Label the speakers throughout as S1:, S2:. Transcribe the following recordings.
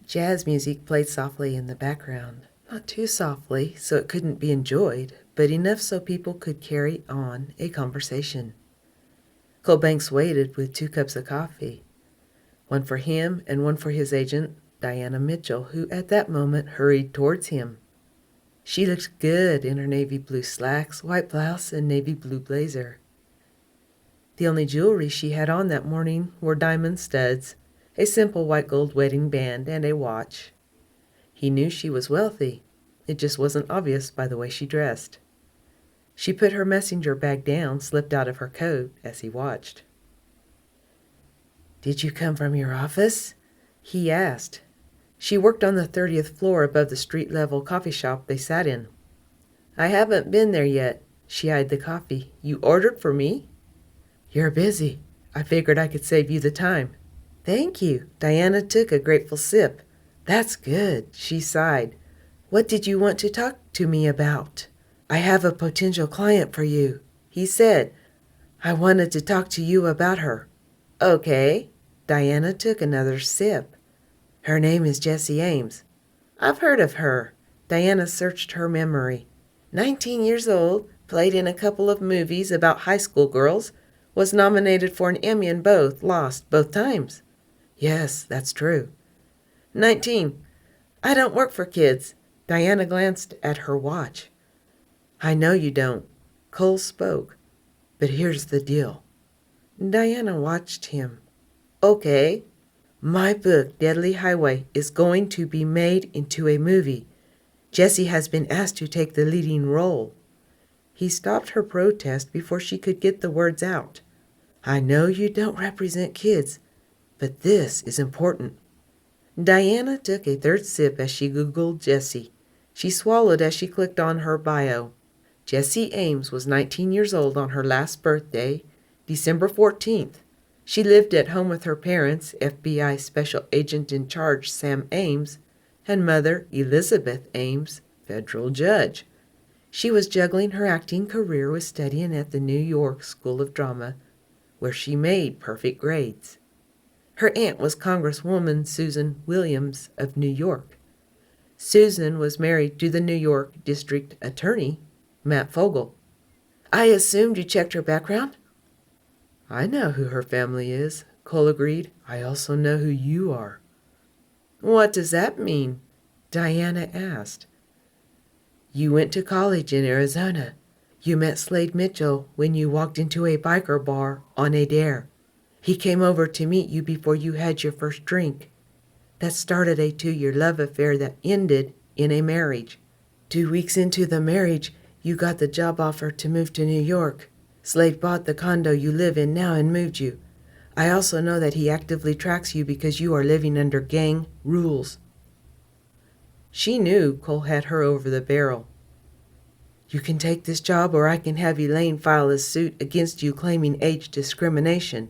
S1: Jazz music played softly in the background. Not too softly, so it couldn't be enjoyed, but enough so people could carry on a conversation. Cole Banks waited with 2 cups of coffee, one for him and one for his agent, Diana Mitchell, who at that moment hurried towards him. She looked good in her navy blue slacks, white blouse, and navy blue blazer. The only jewelry she had on that morning were diamond studs, a simple white gold wedding band, and a watch. He knew she was wealthy. It just wasn't obvious by the way she dressed. She put her messenger bag down, slipped out of her coat as he watched. "Did you come from your office?" he asked. She worked on the 30th floor above the street-level coffee shop they sat in. "I haven't been there yet." She eyed the coffee. "You ordered for me?" "You're busy. I figured I could save you the time." "Thank you." Diana took a grateful sip. "That's good," she sighed. "What did you want to talk to me about?" "I have a potential client for you," he said. "I wanted to talk to you about her." "Okay." Diana took another sip. "Her name is Jessie Ames." "I've heard of her." Diana searched her memory. 19 years old, played in a couple of movies about high school girls, was nominated for an Emmy in both, lost both times. "Yes, that's true." 19. "I don't work for kids." Diana glanced at her watch. "I know you don't." Cole spoke. "But here's the deal." Diana watched him. "Okay." "My book, Deadly Highway, is going to be made into a movie. Jessie has been asked to take the leading role." He stopped her protest before she could get the words out. "I know you don't represent kids, but this is important." Diana took a third sip as she Googled Jessie. She swallowed as she clicked on her bio. Jessie Ames was 19 years old on her last birthday, December 14th. She lived at home with her parents, FBI Special Agent in Charge Sam Ames, and mother Elizabeth Ames, federal judge. She was juggling her acting career with studying at the New York School of Drama, where she made perfect grades. Her aunt was Congresswoman Susan Williams of New York. Susan was married to the New York District Attorney, Matt Fogel. "I assumed you checked her background?" "I know who her family is," Cole agreed. "I also know who you are." "What does that mean?" Diana asked. "You went to college in Arizona. You met Slade Mitchell when you walked into a biker bar on a dare. He came over to meet you before you had your first drink. That started a 2-year love affair that ended in a marriage. 2 weeks into the marriage, you got the job offer to move to New York. Slade bought the condo you live in now and moved you. I also know that he actively tracks you because you are living under gang rules." She knew Cole had her over the barrel. "You can take this job or I can have Elaine file a suit against you claiming age discrimination.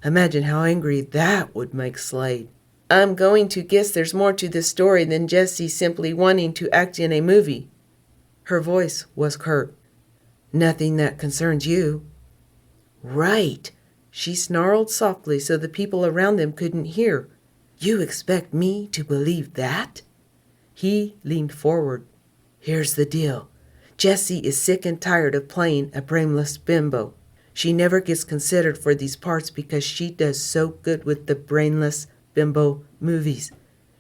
S1: Imagine how angry that would make Slade." "I'm going to guess there's more to this story than Jessie simply wanting to act in a movie." Her voice was curt. "Nothing that concerns you." "Right." She snarled softly so the people around them couldn't hear. "You expect me to believe that?" He leaned forward. "Here's the deal. Jessie is sick and tired of playing a brainless bimbo. She never gets considered for these parts because she does so good with the brainless bimbo movies.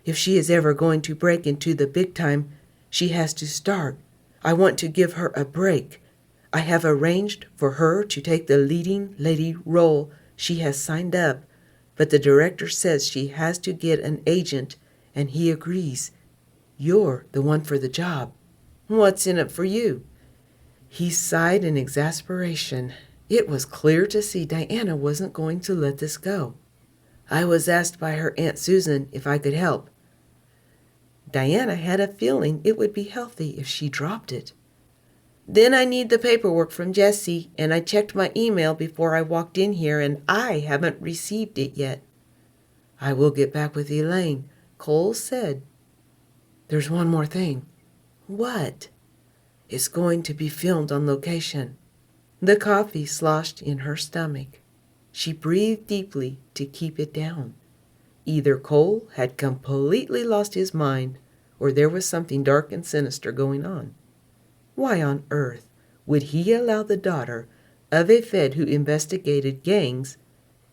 S1: If she is ever going to break into the big time, she has to start. I want to give her a break. I have arranged for her to take the leading lady role she has signed up, but the director says she has to get an agent, and he agrees. You're the one for the job." "What's in it for you?" He sighed in exasperation. It was clear to see Diana wasn't going to let this go. "I was asked by her Aunt Susan if I could help." Diana had a feeling it would be healthy if she dropped it. "Then I need the paperwork from Jessie, and I checked my email before I walked in here, and I haven't received it yet." "I will get back with Elaine," Cole said. "There's one more thing." "What?" "It's going to be filmed on location." The coffee sloshed in her stomach. She breathed deeply to keep it down. Either Cole had completely lost his mind, or there was something dark and sinister going on. Why on earth would he allow the daughter of a Fed who investigated gangs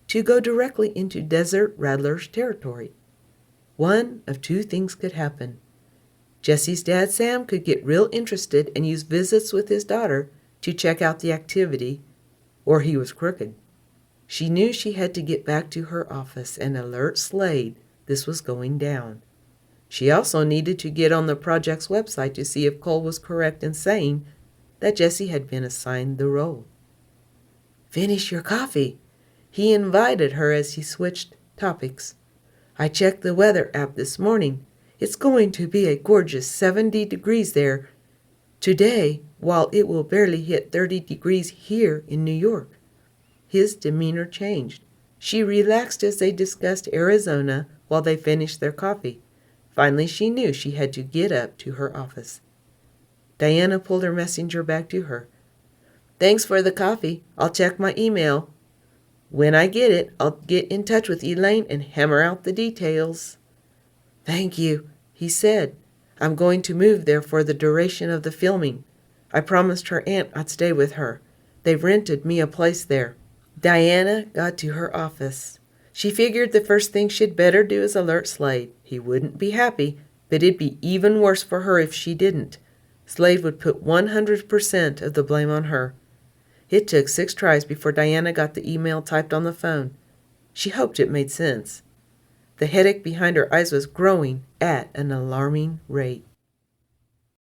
S1: to go directly into Desert Rattler's territory? One of two things could happen. Jesse's dad, Sam, could get real interested and use visits with his daughter to check out the activity, or he was crooked. She knew she had to get back to her office and alert Slade this was going down. She also needed to get on the project's website to see if Cole was correct in saying that Jesse had been assigned the role. "Finish your coffee," he invited her as he switched topics. "I checked the weather app this morning. It's going to be a gorgeous 70 degrees there today, while it will barely hit 30 degrees here in New York." His demeanor changed. She relaxed as they discussed Arizona while they finished their coffee. Finally, she knew she had to get up to her office. Diana pulled her messenger back to her. "Thanks for the coffee. I'll check my email. When I get it, I'll get in touch with Elaine and hammer out the details." "Thank you," he said. "I'm going to move there for the duration of the filming. I promised her aunt I'd stay with her. They've rented me a place there." Diana got to her office. She figured the first thing she'd better do is alert Slade. He wouldn't be happy, but it'd be even worse for her if she didn't. Slade would put 100% of the blame on her. It took 6 tries before Diana got the email typed on the phone. She hoped it made sense. The headache behind her eyes was growing at an alarming rate.